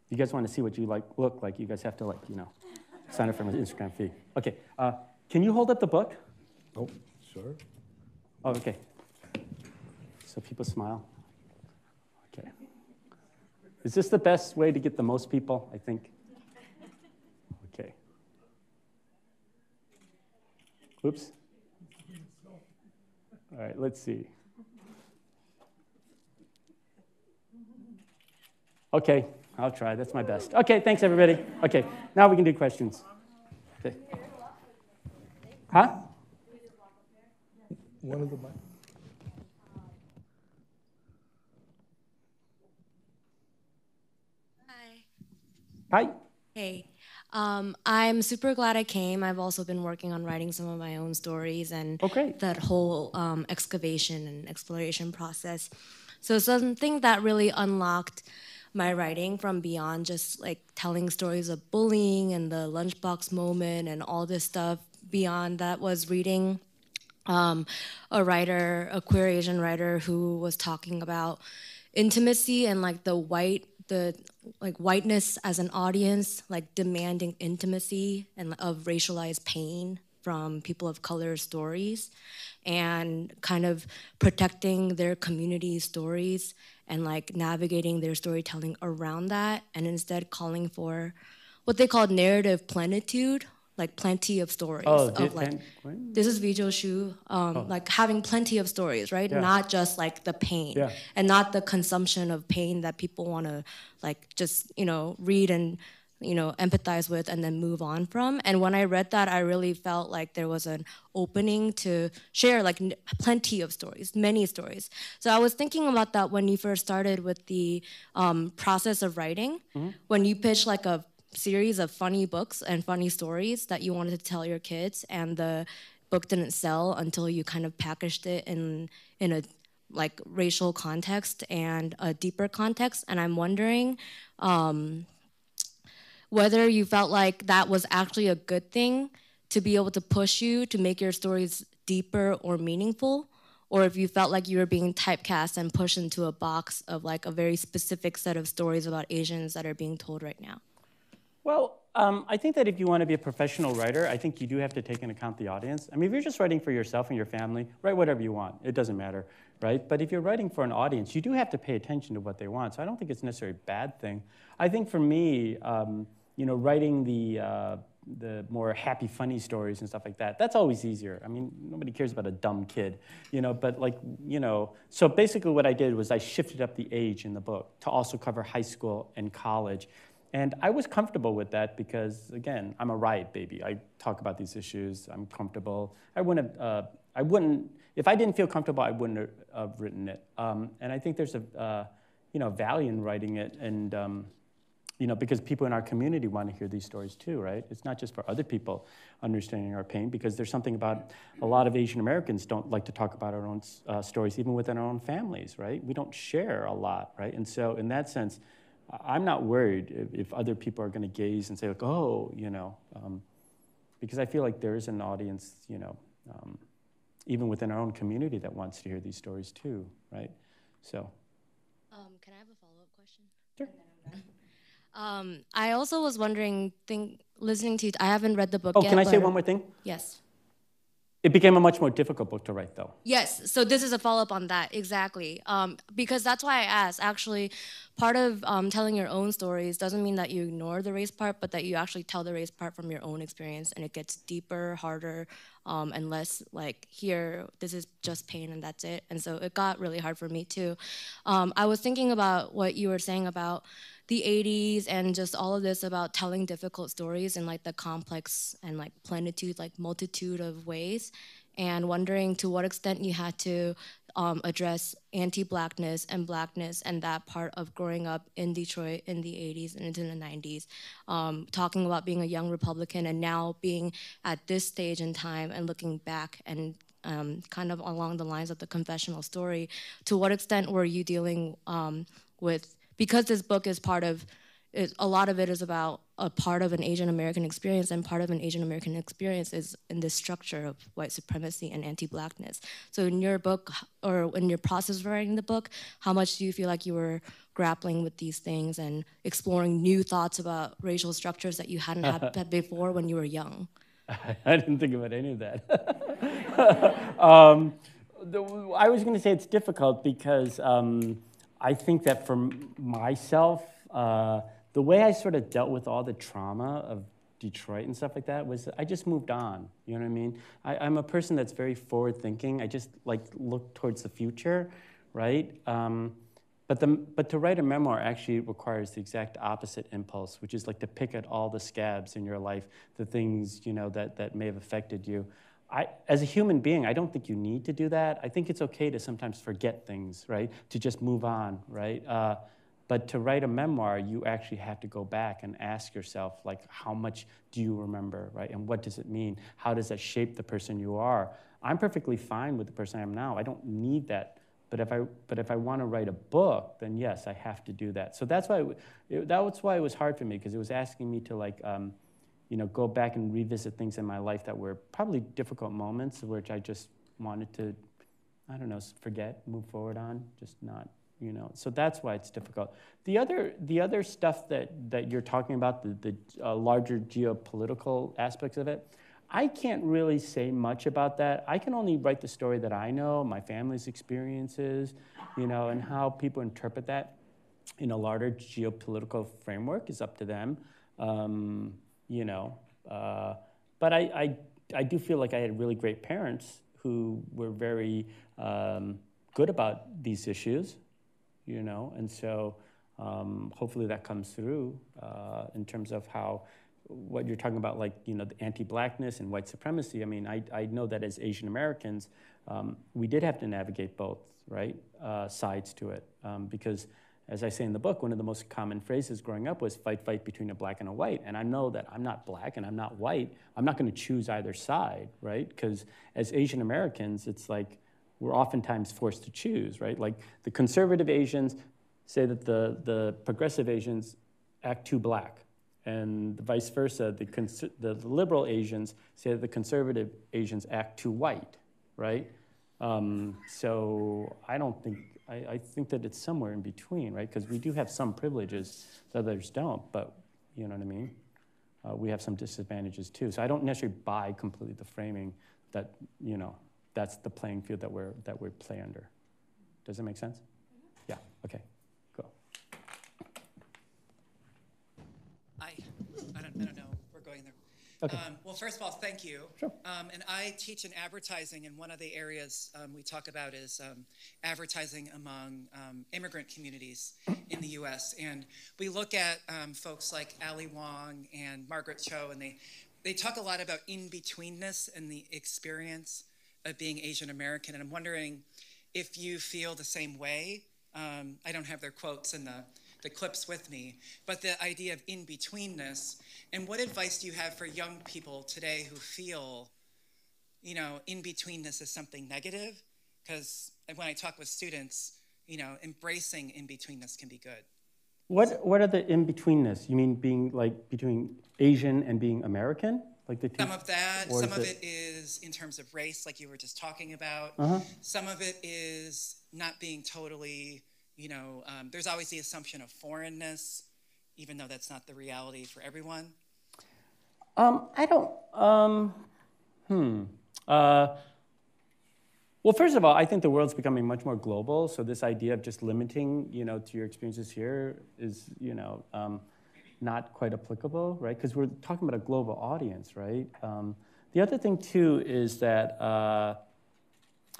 if you guys want to see what you look like, you guys have to sign up for my Instagram feed. Okay, can you hold up the book?
Oh, sure.
Oh, okay. So people smile. Okay. Is this the best way to get the most people, I think? Okay. Oops. All right, let's see. Okay, I'll try. That's my best. Okay, thanks, everybody. Okay, now we can do questions. Okay. Huh?
One of the mic.
Hi.
Hey. I'm super glad I came. I've also been working on writing some of my own stories and that whole excavation and exploration process. So something that really unlocked my writing from beyond just like telling stories of bullying and the lunchbox moment and all this stuff, beyond that was reading a writer, a queer Asian writer, who was talking about intimacy and like the whiteness as an audience, like demanding intimacy and of racialized pain from people of color stories, and kind of protecting their community stories and like navigating their storytelling around that, and instead calling for what they called narrative plenitude, like plenty of stories. This is Vijay Shu, like having plenty of stories, right? Yeah. Not just like the pain, and not the consumption of pain that people want to like just read and empathize with and then move on from. And when I read that, I really felt like there was an opening to share like plenty of stories, many stories. So I was thinking about that when you first started with the process of writing, when you pitched like a series of funny books and funny stories that you wanted to tell your kids, and the book didn't sell until you kind of packaged it in a like racial context and a deeper context. And I'm wondering whether you felt like that was actually a good thing to be able to push you to make your stories deeper or meaningful, or if you felt like you were being typecast and pushed into a box of like a very specific set of stories about Asians that are being told right now.
Well, I think that if you want to be a professional writer, I think you do have to take into account the audience. I mean, if you're just writing for yourself and your family, write whatever you want. It doesn't matter, right? But if you're writing for an audience, you do have to pay attention to what they want. So I don't think it's necessarily a bad thing. I think for me, writing the more happy, funny stories and stuff like that, that's always easier. I mean, nobody cares about a dumb kid, but so basically what I did was I shifted up the age in the book to also cover high school and college. And I was comfortable with that because, again, I'm a riot baby. I talk about these issues. I'm comfortable. If I didn't feel comfortable, I wouldn't have written it. And I think there's a value in writing it, and because people in our community want to hear these stories too, right? It's not just for other people understanding our pain, because there's something about a lot of Asian Americans don't like to talk about our own stories, even within our own families, right? We don't share a lot, right? And so in that sense, I'm not worried if other people are going to gaze and say, like, because I feel like there is an audience, even within our own community that wants to hear these stories too, right? So.
Can I have a follow-up question?
Sure.
I also was wondering, listening to you, I haven't read the book yet.
Oh, can I say one more thing?
Yes.
It became a much more difficult book to write, though.
Yes, so this is a follow-up on that, exactly. Because that's why I asked. Actually, part of telling your own stories doesn't mean that you ignore the race part, but that you actually tell the race part from your own experience, and it gets deeper, harder, and less like, here, this is just pain and that's it. And so it got really hard for me too. I was thinking about what you were saying about the 80s and just all of this about telling difficult stories in like the complex and like plenitude, like multitude of ways, and wondering to what extent you had to address anti-Blackness and Blackness and that part of growing up in Detroit in the 80s and into the 90s, talking about being a young Republican and now being at this stage in time and looking back and kind of along the lines of the confessional story. To what extent were you dealing with, because this book is a lot of it is about a part of an Asian American experience, and part of an Asian American experience is in this structure of white supremacy and anti-Blackness. So in your book, or in your process of writing the book, how much do you feel like you were grappling with these things and exploring new thoughts about racial structures that you hadn't had before when you were young?
I didn't think about any of that. I was going to say it's difficult because I think that for myself, the way I sort of dealt with all the trauma of Detroit and stuff like that was I just moved on. You know what I mean? I'm a person that's very forward-thinking. I just look towards the future, right? But to write a memoir actually requires the exact opposite impulse, which is like to pick at all the scabs in your life, the things that may have affected you. As a human being, I don't think you need to do that. I think it's okay to sometimes forget things, right? To just move on, right? But to write a memoir, you actually have to go back and ask yourself, like, how much do you remember, right? And what does it mean? How does that shape the person you are? I'm perfectly fine with the person I am now. I don't need that. But if I want to write a book, then yes, I have to do that. So that's why it was hard for me, because it was asking me to go back and revisit things in my life that were probably difficult moments, which I just wanted to, I don't know, forget, move forward on, just not. So that's why it's difficult. The other stuff that you're talking about, the larger geopolitical aspects of it, I can't really say much about that. I can only write the story that I know, my family's experiences, and how people interpret that in a larger geopolitical framework is up to them, But I do feel like I had really great parents who were very good about these issues. And so hopefully that comes through in terms of what you're talking about, the anti-Blackness and white supremacy. I mean, I know that as Asian Americans, we did have to navigate both, right, sides to it. Because, as I say in the book, one of the most common phrases growing up was fight between a black and a white. And I know that I'm not black and I'm not white. I'm not going to choose either side, right? Because as Asian Americans, it's like, we're oftentimes forced to choose, right? Like the conservative Asians say that the progressive Asians act too black, and vice versa. The liberal Asians say that the conservative Asians act too white, right? So I don't think, I think that it's somewhere in between, right? Because we do have some privileges that others don't, but you know what I mean? We have some disadvantages too. So I don't necessarily buy completely the framing that, you know, that's the playing field that we play under. Does that make sense? Yeah, okay, cool.
I don't know. We're going there.
Okay.
Well, first of all, thank you.
Sure.
And I teach in advertising, and one of the areas we talk about is advertising among immigrant communities in the U.S. And we look at folks like Ali Wong and Margaret Cho, and they talk a lot about in-betweenness and the experience of being Asian American. And I'm wondering if you feel the same way. I don't have their quotes in the clips with me, but the idea of in-betweenness, and what advice do you have for young people today who feel, you know, in-betweenness is something negative? Because when I talk with students, you know, embracing in-betweenness can be good.
What are the in-betweenness? You mean being like between Asian and being American? Like the two?
Some of that, some of it is in terms of race, like you were just talking about. Some of it is not being totally, you know, there's always the assumption of foreignness, even though that's not the reality for everyone.
I don't, well, first of all, I think the world's becoming much more global, so this idea of just limiting, you know, to your experiences here is, you know, not quite applicable, right? Because we're talking about a global audience, right? The other thing, too, is that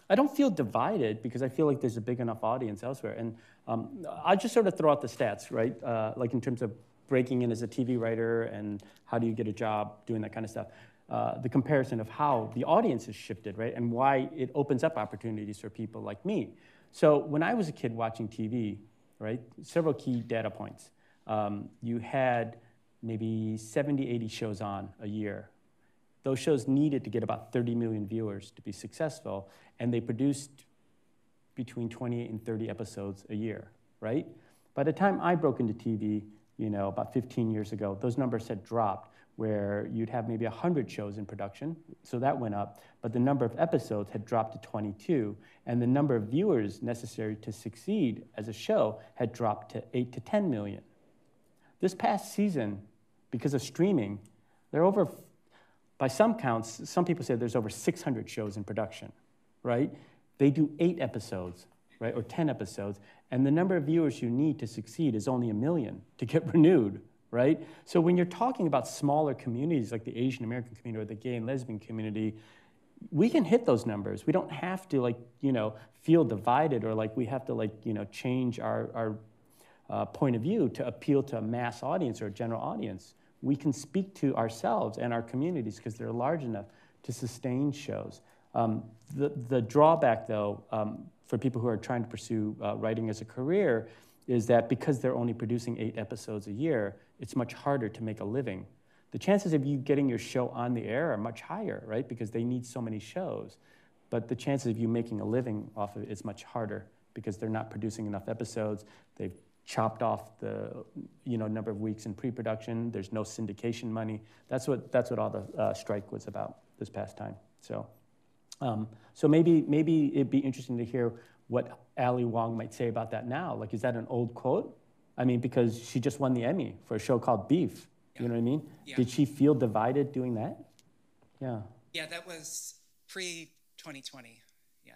I don't feel divided because I feel like there's a big enough audience elsewhere. And I'll just sort of throw out the stats, right? Like in terms of breaking in as a TV writer and how do you get a job, doing that kind of stuff. The comparison of how the audience has shifted, right? And why it opens up opportunities for people like me. So when I was a kid watching TV, right, several key data points. You had maybe 70, 80 shows on a year. Those shows needed to get about 30 million viewers to be successful, and they produced between 28 and 30 episodes a year, right? By the time I broke into TV, you know, about 15 years ago, those numbers had dropped, where you'd have maybe 100 shows in production, so that went up, but the number of episodes had dropped to 22, and the number of viewers necessary to succeed as a show had dropped to 8 to 10 million. This past season, because of streaming, there are over, by some counts, some people say there's over 600 shows in production, right? They do 8 episodes, right, or 10 episodes, and the number of viewers you need to succeed is only 1 million to get renewed, right? So when you're talking about smaller communities like the Asian American community or the gay and lesbian community, we can hit those numbers. We don't have to, like, you know, feel divided or like we have to, like, you know, change our point of view to appeal to a mass audience or a general audience. We can speak to ourselves and our communities because they're large enough to sustain shows. The drawback, though, for people who are trying to pursue writing as a career is that because they're only producing 8 episodes a year, it's much harder to make a living. The chances of you getting your show on the air are much higher, right? Because they need so many shows. But the chances of you making a living off of it is much harder because they're not producing enough episodes. They've chopped off the, you know, number of weeks in pre-production. There's no syndication money. That's what all the strike was about this past time. So, so maybe it'd be interesting to hear what Ali Wong might say about that now. Like, is that an old quote? I mean, because she just won the Emmy for a show called Beef. You know what I mean? Yeah. Did she feel divided doing that? Yeah.
Yeah, that was pre-2020. Yeah.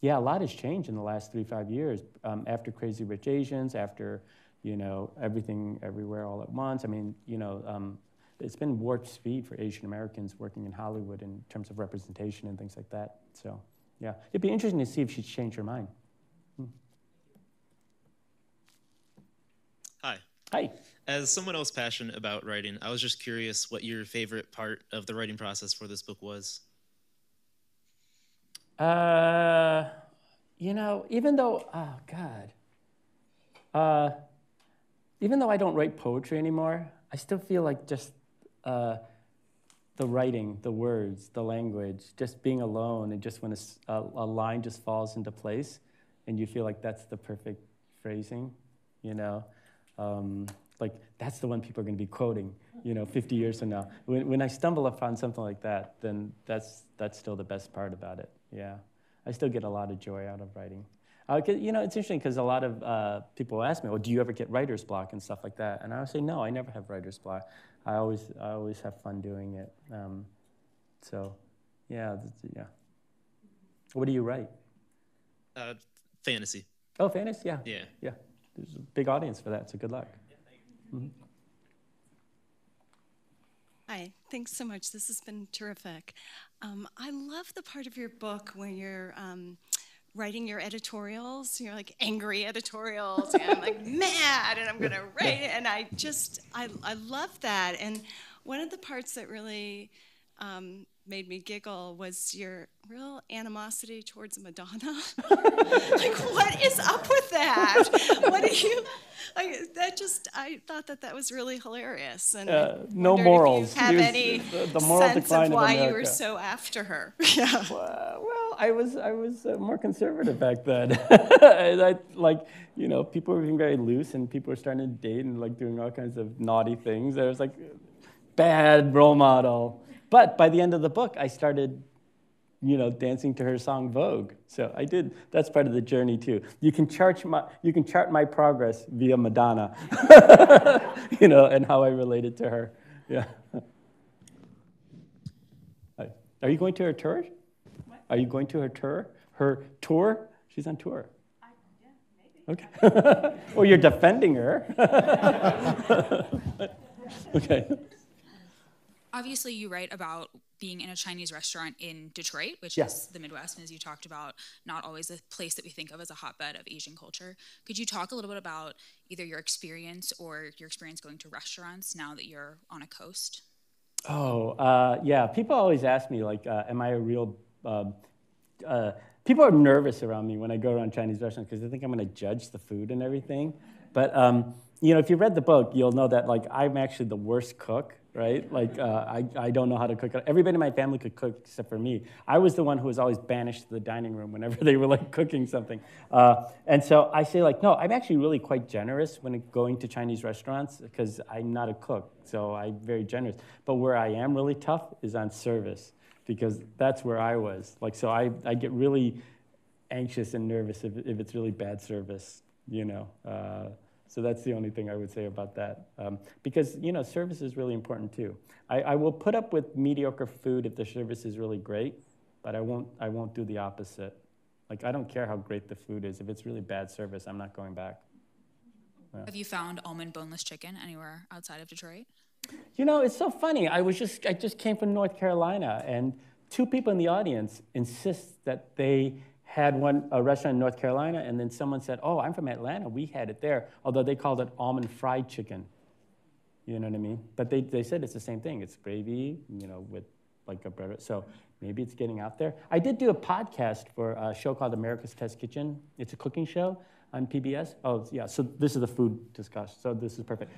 Yeah, a lot has changed in the last 3-5 years. After Crazy Rich Asians, after, you know, Everything Everywhere All at Once. I mean, you know, it's been warp speed for Asian Americans working in Hollywood in terms of representation and things like that. So, yeah, it'd be interesting to see if she's changed her mind.
Hi.
Hi.
As someone else passionate about writing, I was just curious what your favorite part of the writing process for this book was.
You know, even though, oh God, even though I don't write poetry anymore, I still feel like just the writing, the words, the language, just being alone, and just when a line just falls into place, and you feel like that's the perfect phrasing, you know. Like, that's the one people are going to be quoting, you know, 50 years from now. When I stumble upon something like that, then that's still the best part about it, yeah. I still get a lot of joy out of writing. 'Cause, you know, it's interesting because a lot of people ask me, well, do you ever get writer's block and stuff like that? And I would say, no, I never have writer's block. I always have fun doing it. So, yeah. What do you write?
Fantasy.
Oh, fantasy, yeah.
Yeah.
Yeah. There's a big audience for that, so good luck. Mm-hmm.
Hi, thanks so much. This has been terrific. I love the part of your book where you're writing your editorials. You're like angry editorials, and I'm like mad, and I'm gonna write it. And I love that. And one of the parts that really made me giggle was your real animosity towards Madonna. Like, what is up with that? What do you? I thought that was really hilarious. And
no morals.
If you have any
the moral
sense
decline
of why
America.
you were so after her? Yeah.
Well, I was more conservative back then. People were being very loose, and people were starting to date and like doing all kinds of naughty things. There was like bad role model. But by the end of the book, I started, dancing to her song Vogue. So I did. That's part of the journey too. You can chart my progress via Madonna, and how I related to her. Yeah. Are you going to her tour? What? Are you going to her tour? Her tour? She's on tour. Yeah, maybe. Okay. Well, you're defending her. Okay.
Obviously, you write about being in a Chinese restaurant in Detroit, which
yes.
is the Midwest, and as you talked about, not always a place that we think of as a hotbed of Asian culture. Could you talk a little bit about either your experience or your experience going to restaurants now that you're on a coast?
Oh, yeah. People always ask me, like, am I a real... people are nervous around me when I go around Chinese restaurants because they think I'm going to judge the food and everything. But, if you read the book, you'll know that, like, I'm actually the worst cook. Right? Like, I don't know how to cook. Everybody in my family could cook except for me. I was the one who was always banished to the dining room whenever they were, like, cooking something. And so I say, like, no, I'm actually really quite generous when going to Chinese restaurants because I'm not a cook, so I'm very generous. But where I am really tough is on service because that's where I was. Like, so I get really anxious and nervous if it's really bad service, So that's the only thing I would say about that. Because, service is really important too. I will put up with mediocre food if the service is really great, but I won't do the opposite. Like, I don't care how great the food is. If it's really bad service, I'm not going back. Yeah.
Have you found almond boneless chicken anywhere outside of Detroit?
It's so funny. I just came from North Carolina, and 2 people in the audience insist that they had a restaurant in North Carolina, and then someone said, oh, I'm from Atlanta, we had it there, although they called it almond fried chicken. You know what I mean? But they said it's the same thing. It's gravy, with like a bread. So maybe it's getting out there. I did do a podcast for a show called America's Test Kitchen. It's a cooking show on PBS. Oh, yeah, so this is the food discussion, so this is perfect.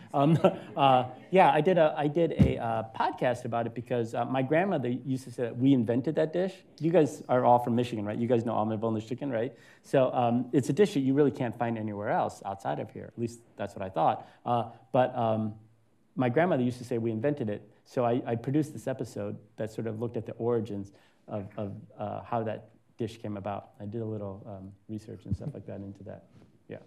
Yeah, I did a podcast about it because my grandmother used to say that we invented that dish. You guys are all from Michigan, right? You guys know almond boneless chicken, right? So it's a dish that you really can't find anywhere else outside of here. At least that's what I thought. But my grandmother used to say we invented it. So I produced this episode that sort of looked at the origins of how that dish came about. I did a little research and stuff like that into that. Yeah.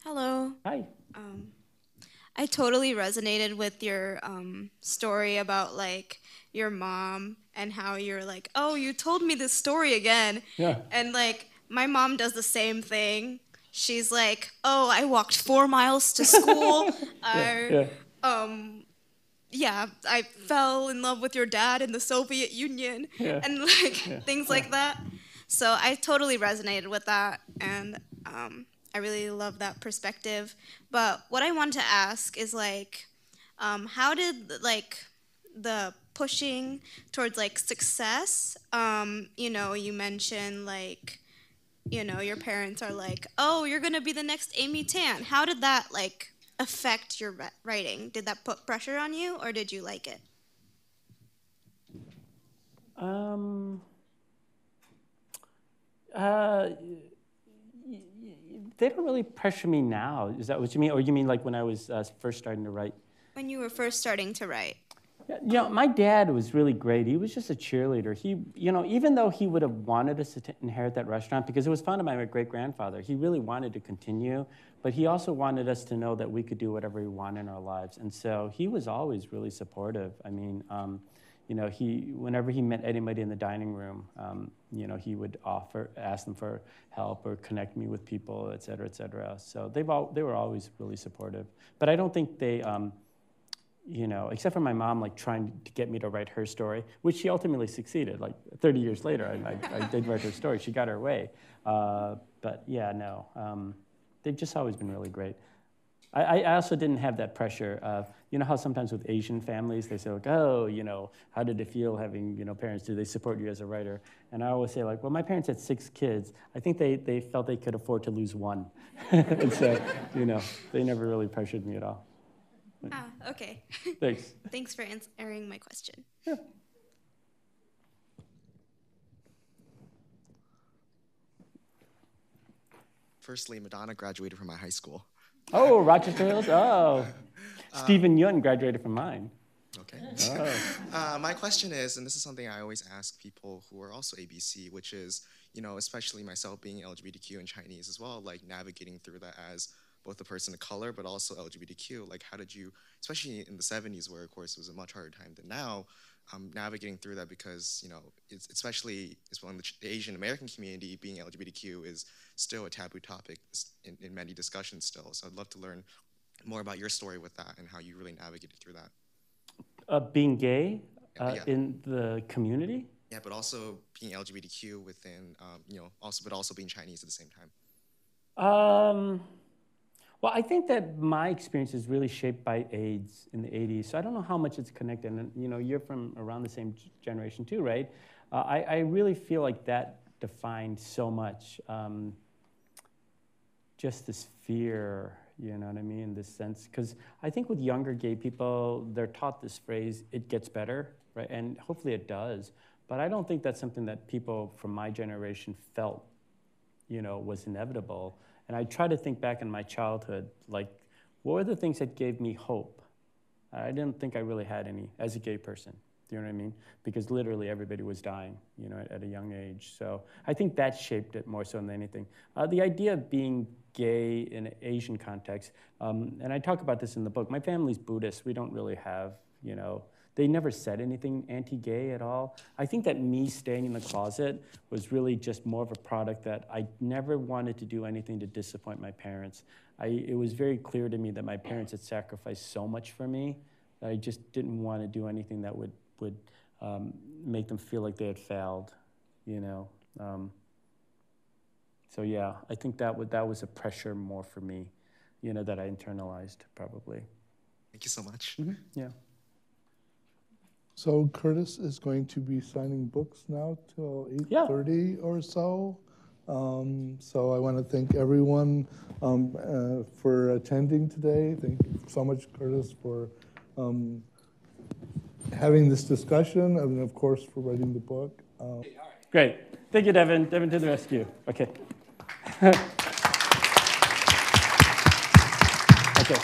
Hello.
Hi.
I totally resonated with your story about like your mom and how you're like, oh, you told me this story again.
Yeah.
And like my mom does the same thing. She's like, oh, I walked 4 miles to school. Yeah, I fell in love with your dad in the Soviet Union and like things like that. So I totally resonated with that, and I really love that perspective. But what I want to ask is like, how did like the pushing towards like success? You mentioned like, your parents are like, oh, you're gonna be the next Amy Tan. How did that like affect your writing? Did that put pressure on you, or did you like it?
They don't really pressure me now. Is that what you mean? Or you mean like when I was first starting to write?
When you were first starting to write.
My dad was really great. He was just a cheerleader. He, even though he would have wanted us to inherit that restaurant, because it was founded by my great-grandfather, he really wanted to continue, but he also wanted us to know that we could do whatever we want in our lives. And so he was always really supportive. I mean, whenever he met anybody in the dining room, he would ask them for help or connect me with people, et cetera, et cetera. So they were always really supportive. But I don't think they, except for my mom, like trying to get me to write her story, which she ultimately succeeded. Like 30 years later, I did write her story. She got her way. But yeah, no, they've just always been really great. I also didn't have that pressure of, how sometimes with Asian families, they say, like, oh, how did it feel having, parents? Do they support you as a writer? And I always say, like, well, my parents had 6 kids. I think they felt they could afford to lose one. And so, they never really pressured me at all.
Okay.
Thanks.
Thanks for answering my question.
Yeah.
Firstly, Madonna graduated from my high school.
Oh, Rochester Hills? Oh. Stephen Yun graduated from mine.
Okay.
Oh.
My question is, and this is something I always ask people who are also ABC, which is, especially myself being LGBTQ and Chinese as well, like navigating through that as both a person of color, but also LGBTQ. Like, how did you, especially in the 70s, where, of course, it was a much harder time than now, navigating through that because, especially in the Asian American community, being LGBTQ is still a taboo topic in many discussions still. So I'd love to learn more about your story with that and how you really navigated through that.
Being gay in the community?
Yeah, but also being LGBTQ within, but also being Chinese at the same time.
Well, I think that my experience is really shaped by AIDS in the 80s, so I don't know how much it's connected. And you're from around the same generation too, right? I really feel like that defined so much, just this fear, you know what I mean, this sense. Because I think with younger gay people, they're taught this phrase, it gets better, right? And hopefully it does. But I don't think that's something that people from my generation felt, was inevitable. And I try to think back in my childhood, like, what were the things that gave me hope? I didn't think I really had any as a gay person. Do you know what I mean? Because literally everybody was dying, at a young age. So I think that shaped it more so than anything. The idea of being gay in an Asian context, and I talk about this in the book. My family's Buddhist. We don't really have, they never said anything anti-gay at all. I think that me staying in the closet was really just more of a product that I never wanted to do anything to disappoint my parents. It was very clear to me that my parents had sacrificed so much for me that I just didn't want to do anything that would make them feel like they had failed, So yeah, I think that was a pressure more for me, that I internalized probably.
Thank you so much.
Mm-hmm. Yeah.
So Curtis is going to be signing books now till 8:30 or so. So I want to thank everyone for attending today. Thank you so much, Curtis, for having this discussion, and of course for writing the book.
Great. Thank you, Devin. Devin to the rescue. Okay. Okay.